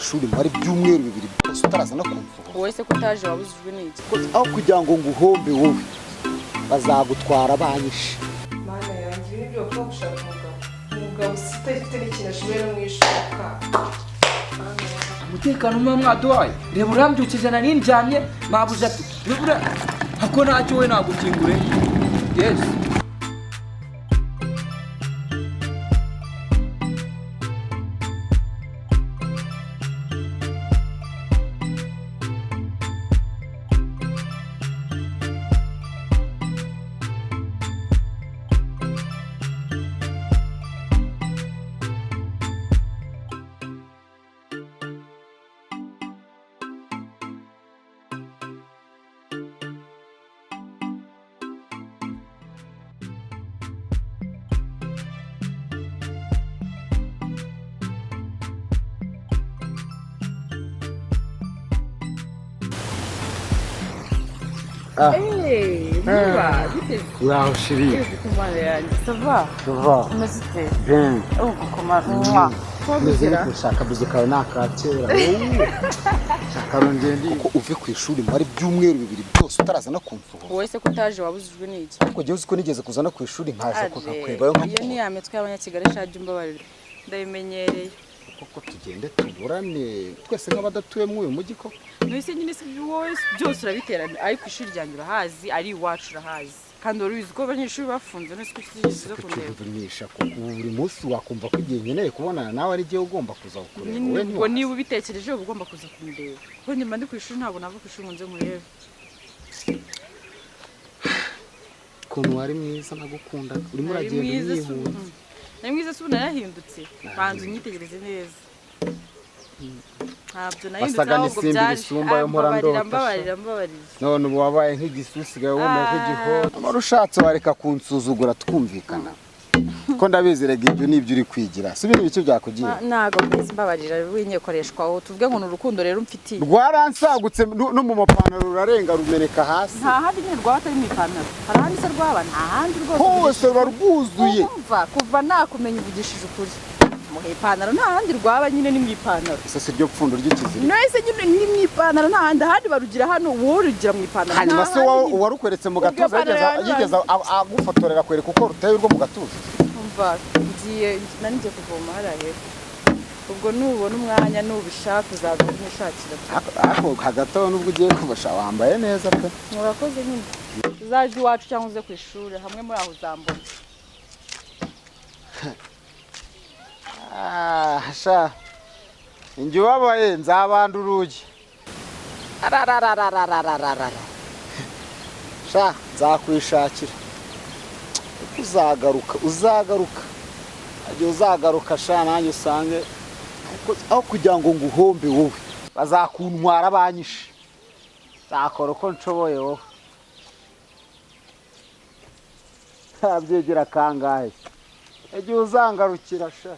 ishuri muri byumweru bibiri byose utaraza no kumvuga wowe se ko utaje wabuzujwe n'iki aho kugira ngo nguhombe wowe bazagutwara banyishe mana yanjye ibyo byo gushaka umugabo sitafite n'ikintu ashobora mu ishoka umutekano umwe mwaduhaye reba urambyukije na ninjyamye mabuja ati reba ako ntacyo we nagukingure yes Viva, vite. Wow, chérie. Ça va? Ça va. Comment c'était? Bien. Oh, comment? Meze gushaka buze kawe nakakera. Shakarongendi uko uve ku ishuri muri byumweru bibiri byose utaraza no kumvuga. Wowe se ko utaje wabuzujwe n'iki? Ariko giye uziko nigeze kuzana ku ishuri nkaje ko kakwebayo nka. Iyo ni yametwe y'abanyakigali shaje umbabarira. Ndabimenyereye. Koko tugende tuburane twese nk'abadatuye mu uyu mujyi ko. Nise nyine si byose urabiterana ariko ishuri ryanjye urahazi ari iwacu urahazi. Kandi uruzi ko abanyeshuri bafunze nese kukigize kundeba. Kuvunisha ko buri munsi wakumva ko igihe nkeneye kubonana nawe ari gihe ugomba kuza gukorera. Wowe ngo niba ubitekereje ugomba kuza kundeba. Ko nyuma ndi ku ishuri ntabwo nava ku ishuri ngo nze murebe. Kuntu wari mwiza nagukunda urimo uragenda yihunza. Ni mwiza se unarahindutse. Banze unyitegereze neza. Ntabyo nahindutse ahubwo byaje. Mbabarira. None ubu wabaye nk'igisusi gawe wumva nk'igiho. Amarushatse wareka kunsuzugura twumvikana. Ko ndabizerega ibyo nibyo uri kwigira. Si ibintu bice byakugiye. Nago mbabarira winyekoreshwa aho tuvuge ngo n'urukundo rero umfitiye. Rwaransagutse no mu mapantaro rurarenga rumeneka hasi. Nta handi nyine rwaba atari mu ipantaro. Hari ahandi se rwaba nta handi rwose. Hose barwuzuye. Kuva nakumenya uvugishije ukuri. Mu ipantaro nta handi rwaba nyine ni mu ipantaro. Ese si ryo pfundo ry'ikiziri. Nese nyine ni mu ipantaro nta handi barugira hano wowe urugira mu ipantaro. Hanyuma se warukweretse mu gatuza yigeza agufotorera kwereka uko ruteye urwo mu gatuza. Umva ngiye nanjye kuvoma harahe. Ubwo nubona umwanya nubishaka uzaza kumishakira. Ako hagataho nubwo ugiye kubasha wambaye neza pe. Murakoze nyine. Uzaje iwacu cyangwa uze ku ishuri hamwe muri aho uzambona. Sha. Ingi wabaye nzabanda urugi. Sha nzakwishakira. Uzagaruka. Agiye uzagaruka sha nanjye usange aho kugira ngo nguhombe wowe. Bazakuntwara banyishe. Zakora uko nshoboye wowe. Abyegera kangahe. Agiye uzangarukira sha.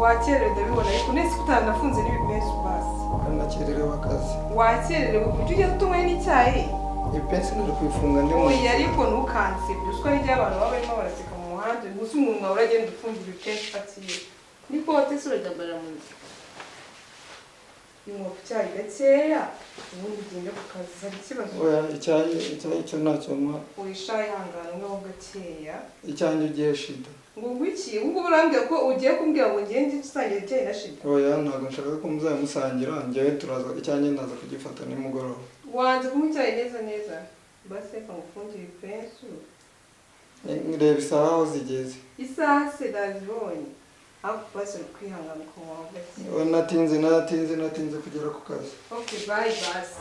Wakererewe ndabibona ariko nese kutanafunze n'ibipensi basi. Nakererewe akazi. Wakererewe kuburyo ugeze utunyweye n'icyayi. Ipensi nari kwifunga ndimo. Oya ariko ntukanse byuswa n'ibyo abantu baba barimo baraseka mu muhanda gusa umuntu wawe uragenda ufungira ipensi fatiye. Niko hotesi urajyambara mu nzu. nywa ku cyayi gakeya ubundi ugende ku kazi hari ikibazo oya icyayi cyo ntacyo nywa wisha ihangana nkaho gakeya icyanjye ugiye shida ngo ngwiki ubu ngubu urambwira ko ugiye kumbwira ngo ngende dusangira icyayi na shida oya ntabwo nshaka ko muzamusangira njyewe turaza icyanjye ndaza kugifata nimugoroba wanze kunywa icyayi neza neza basi reka ngufungire ipensu reba isaha aho zigeze isaha se ndazibonye ariko basi uri kwihangana ukamuha gake natinze kugera ku kazi okay bye basi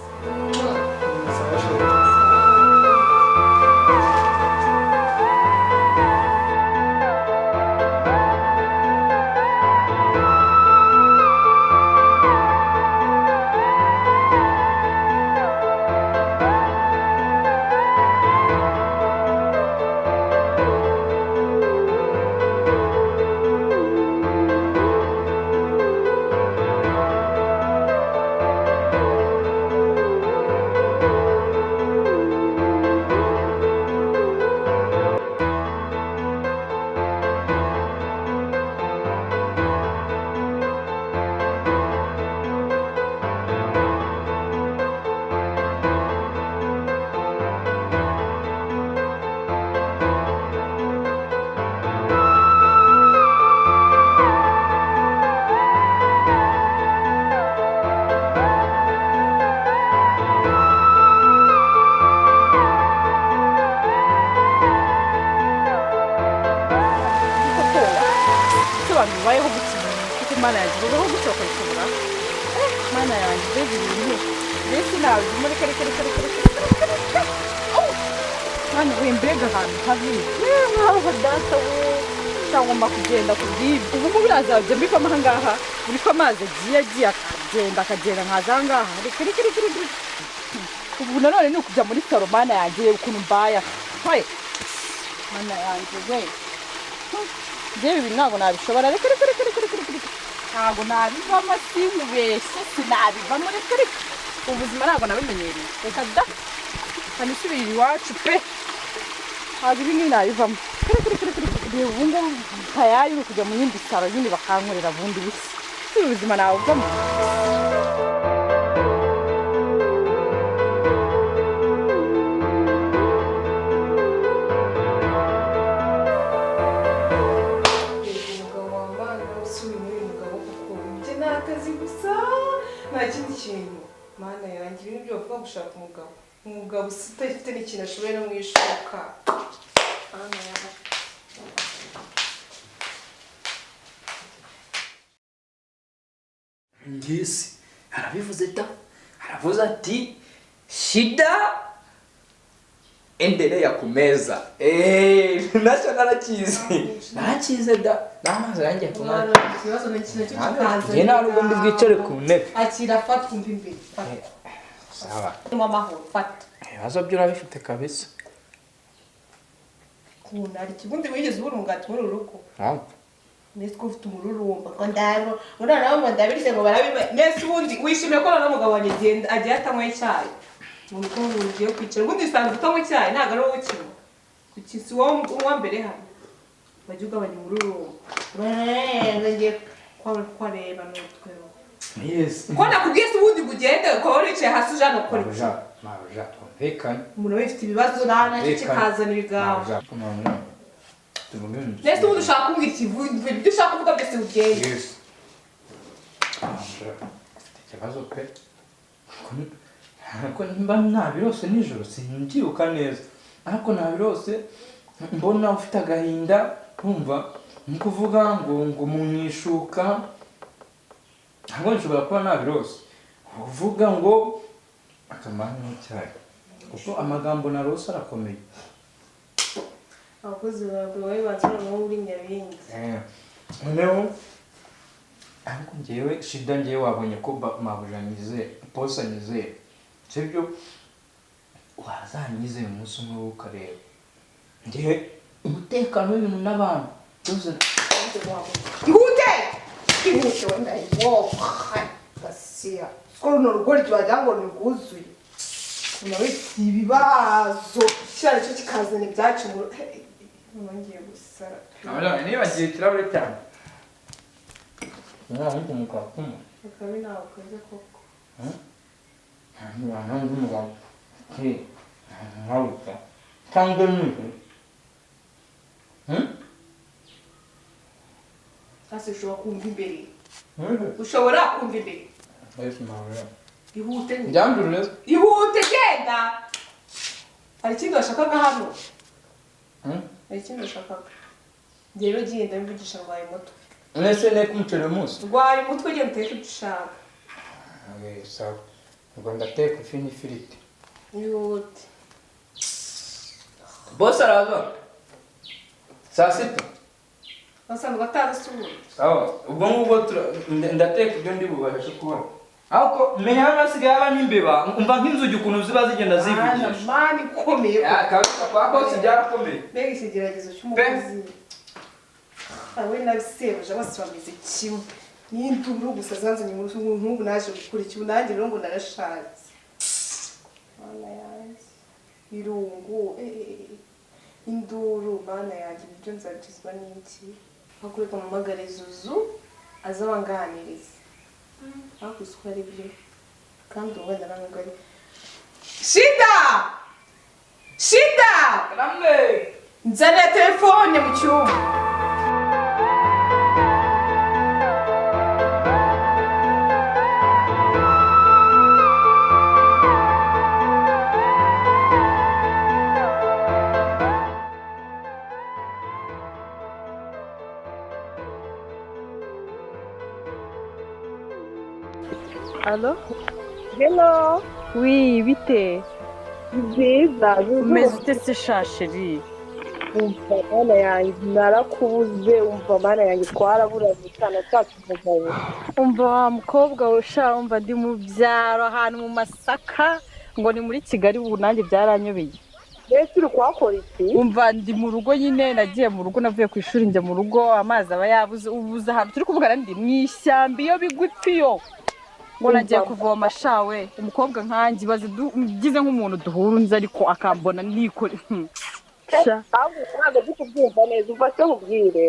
bibayeho gukina kuko Imana yanjye bibaho gutyo ukayishobora Mana yanjye mbega ibintu mbese nawe reka Mana we mbega ahantu habi nkaho data we cyangwa kugenda ku bw'ibyo ubu ngubu birazajya mbivamo aha ngaha buri ko amazi agiye akagenda nkaza aha ngaha reka ubu nanone ni ukujya muri salo Mana yanjye ukuntu mbaya Mana yanjye we njyewe ibi ntabwo nabishobora reka ntabwo nabivamo sinkubeshye sinabivamo reka ubuzima ntabwo nabimenyereye reka da kanisubirira iwacu pe ntabwo ibi ngibi nabivamo reba ubu ngubu tayari uri kujya mu yindi saro nyine bakankorera bundi busa si ubuzima nabuvamo nta kindi kintu Mana yanjye ibintu byo bavuga gushaka umugabo utafite n'ikintu ashoboye no mu ishoka Mana yanjye ngisi arabivuze da aravuze ati shida endelea kumeza nacyo narakize da n'amazi yanjye kumara ikibazo ni ikintu cy'ukanza njye nta nubwo ndi bwicare ku ntebe akira fata umva imbere sawa mu amahoro fata ibibazo byo urabifite kabisa kunari kibundi wigeze ubura umugati muri uru rugo nese ko ufite umururumba ngo ndabo urana ngo ndabirise ngo barabiba nese ubundi wishimiye ko n'umugabo wanjye agiye atanywa icyayi mu bikombe ugiye kwicara ubundi usanzwe utanywa icyayi ntabwo ari wowe ukina kuki si wowe unywa mbere hano bajya ugabanya umururumba ngiye kwareba n'utwe yes ko nakubwiye se ubundi ngo ugende ukaba waricaye hasi ujana ukora iki mabuja twumvikane umuntu we ufite ibibazo nacyo kikazana ibigaho nese ubundi ushaka kumbwira ikivuga ibyo ushaka kuvuga byose ugende yes ufite ikibazo pe ariko nimba ntabirose nijoro simbyibuka neza ariko ntabirose mbona ufite agahinda kumva ni kuvuga ngo munyishuka ntabwo nshobora kuba ntabirose uvuga ngo akamara n'icyayi kuko amagambo narose arakomeye abakozi bawe bari bazana n'uwo uri nyabingi noneho ariko njyewe shida njyewe wabonye ko mabuja nyizeye posa nyizeye sibyo wazanyizeye umunsi umwe wo ukareba njyewe umutekano w'ibintu n'abantu byose ihute ihute wenda iwoka gasiya skoro no rugori twagira ngo ni rwuzuye nawe ibibazo cyane cyo kikazana ibyacu nongeye gusara abana nibagiye ikirahure cyane umwana w'umukaka akabi nawe kaze koko Umwana w'umugabo nkaruta cyangwa n'uyu hasi ushobora kumva imbere ushobora kumva imbere ihute njyandurire ihute genda hari ikindi washakaga hano hari ikindi washakaga rero genda mvugisha rwaye umutwe mwese ne kumucere munsi rwaye umutwe genda uteke icyo ushaka sawa ubwo ndateka ifi n'ifiriti ihute bose araza saa sita wasanzwe atarasuye sawa ubwo ngubwo ndateka ibyo ndi bubashe kubona ariko menya hano hasigaye haba n'imbeba umva nk'inzugi ukuntu ziba zigenda zivugisha mani ikomeye kabisa kwa bose byarakomeye mbega ikigeragezo cy'umukozi awe nabisebuja bose bameze kimwe n'induru gusa zanzanye mu nk'ubu naje gukura ikibu nanjye rero ngo narashatse mana yanjye irungu induru mana yanjye ibyo nzabikizwa n'iki hakureka mpamagare Zuzu aza wanganiriza haku isuku ari byo kandi ubu wenda ntabwo ari shida rambe nzanira telefone mu cyumba Allo? Hello, Oui, bite? nziza Umeze ute se shasheri? umva mana yanjye narakubuze umva mana yanjye twaraburanye cyane cyacu umugabo Umva wa mukobwa we sha umva ndi mu byaro ahantu mu Masaka ngo ni muri Kigali ubu nanjye byaranyobeye. mbese uri kuhakora iki Umva ndi mu rugo nyine nagiye mu rugo navuye ku ishuri njya mu rugo amazi aba yabuze ubuze ahantu turi kuvugana ndi mu ishyamba iyo bigutiyo. Ngo nagiye kuvoma shawe umukobwa nkanjye baze gize nk'umuntu duhura unzi ariko akambona nikore ntabwo ndi kubyumva neza umva se nkubwire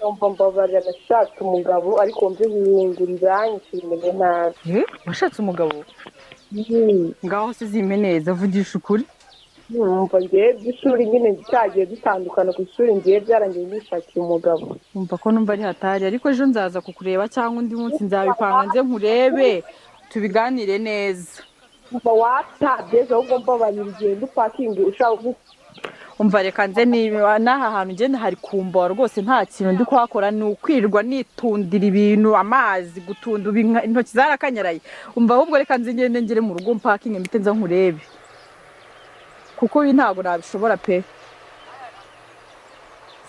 umva mbabarira nashatse umugabo ariko mbe wiyungura iranyishyura imeze nabi washatse umugabo ngaho se zime neza vugisha ukuri umva ngewe by'ishuri nyine cyagiye dutandukana ku ishuri ngewe byarangiye nishakiye umugabo umva ko numva ari hatari ariko ejo nzaza kukureba cyangwa undi munsi nzabipanga nze nkurebe tubiganire neza umva watabye ejo ahubwo mbabarira ugenda upakingi ushaka umva reka nze niba n'aha hantu ngenda hari kumbaho rwose nta kintu ndi kuhakora ni ukwirirwa nitundira ibintu amazi gutunda intoki zarakanyaraye umva ahubwo reka nze ngere mu rugo mpakinge mpite nza nkurebe kuko ibi ntabwo nabishobora pe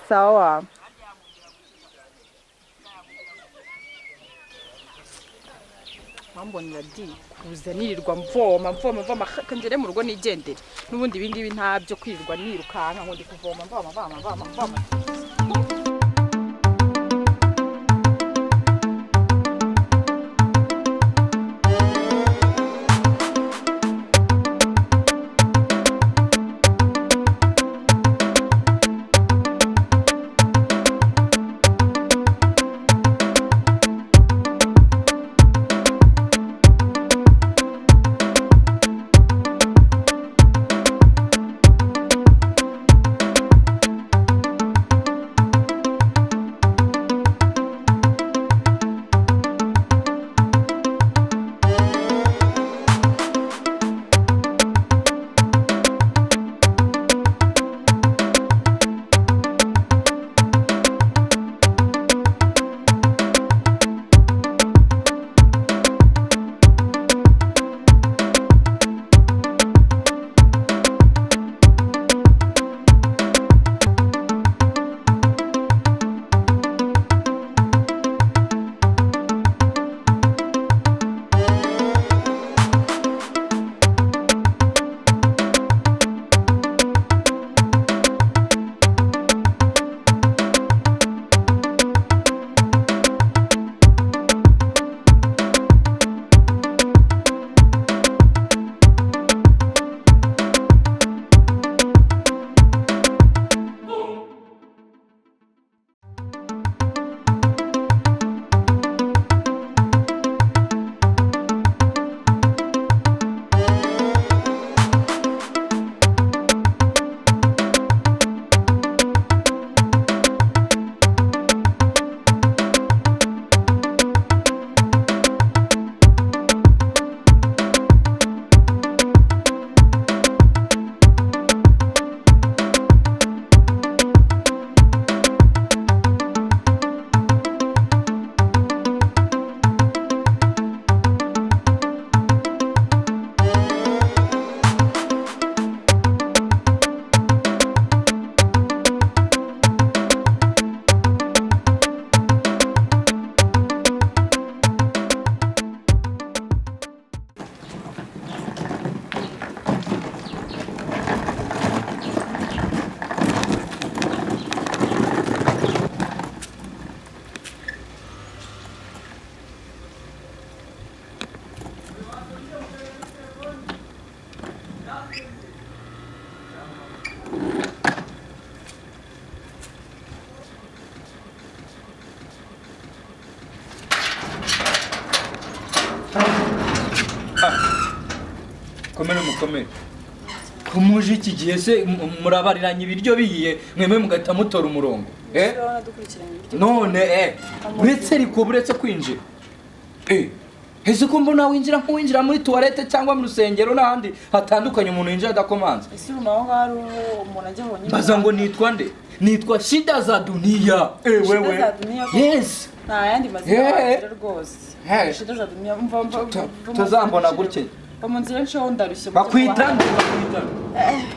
sawa wambonera di kuza nirirwa mvoma ngere mu rugo nigendere n'ubundi ibingibi ntabyo kwirirwa nirukanka ngo ndi kuvoma mvoma mukomere kumuje iki gihe se murabariranye ibiryo bihiye mwemwe mugahita mutora umurongo none uretse ariko buretse kwinjira ese ko mbona winjira nk'uwinjira muri tuwarete cyangwa mu rusengero n'ahandi hatandukanye umuntu yinjira adakomanze baza ngo nitwa nde nitwa shida za dunia wewe yes nta yandi mazina rwose shida za dunia tuzambona gutya bamunzira nsho ndarushye bakwita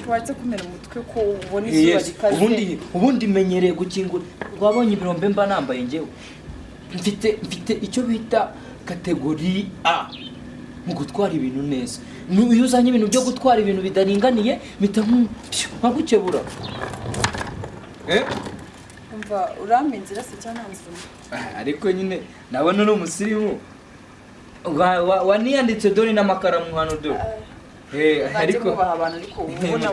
watse kumera umutwe ko ubona izuba rikaze ubundi menyereye gukingura wabonye ibirombe mba nambaye ngewe mfite icyo bita kategori A mu gutwara ibintu neza iyo uzanye ibintu byo gutwara ibintu bidaringaniye bita nkagukebura umva urampa inzira se cyangwa nzuma ariko nyine nabona uri umusirimu waniyanditse dore n'amakaramu hano dore ariko baha abantu ariko ubona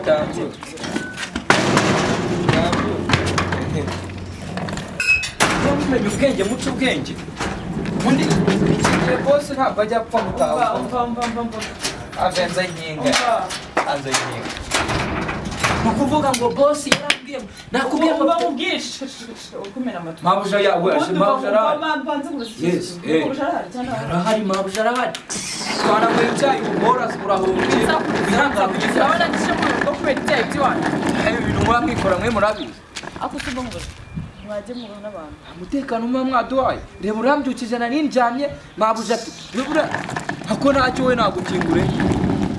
umenye ubwenge muco ubwenge undi ikigiye bose ntabwo ajya apfa gutaha avenza inkinga ni ukuvuga ngo bosi yarambwiye nakubwiye ngo bamubwishe ukumena amatwi mabuja yawe mabuja arahari yes arahari mabuja arahari twanambaye icyayi ubora urahungiye urabona gishemo no kubera icyayi by'iwanyu ibintu mwamwikora mwe murabizi ako se mbongo mwajye mu n'abantu umutekano umwe mwaduhaye reba urambyukije na ninjyamye mabuja ati nibura ako ntacyo we nagukingure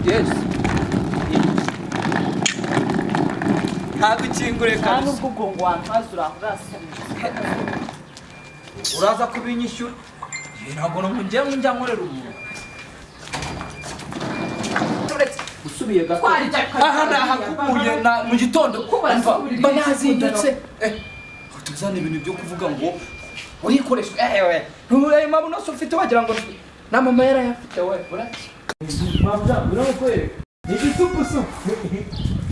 yes ntagukingure nta n'ubwo ubwo wantaza urahurasana uraza kubinyishyura ntabwo njya nkorera umuntu usubiye gato aha nahakubuye mu gitondo mba nazindutse tuzana ibintu byo kuvuga ngo urikoresha ayo mabuno se ufite wagira ngo na mama yarayafite we uraki mabuja biramukwereka ni igisupusupu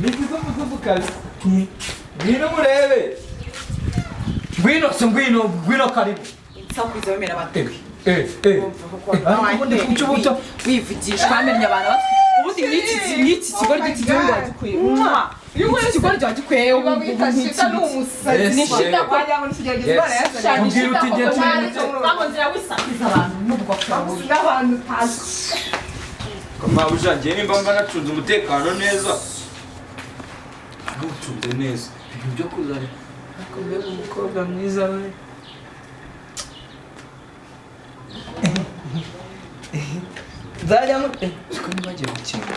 ni igisupusupu kazi ngwino murebe ngwino se ngwino karibu sakwiza wemera amatwi ubundi wivugisha bamenye abantu ubundi n'iki kigo ry'igihugu wagikuye iki kigo ryagikuye bamwitashika n'umusazi Yes, nishita yeah. kwajya ngo nishigera gizbara yazanye Ubwira uti igihe bamunzira wisakiza abantu n'ubugofero n'abantu utazi mabuja njye nimba mba nacunze umutekano neza ntucunze neza ibintu byo kuzana ariko mbega umukobwa mwiza we nzajya siko nibagiye gukinga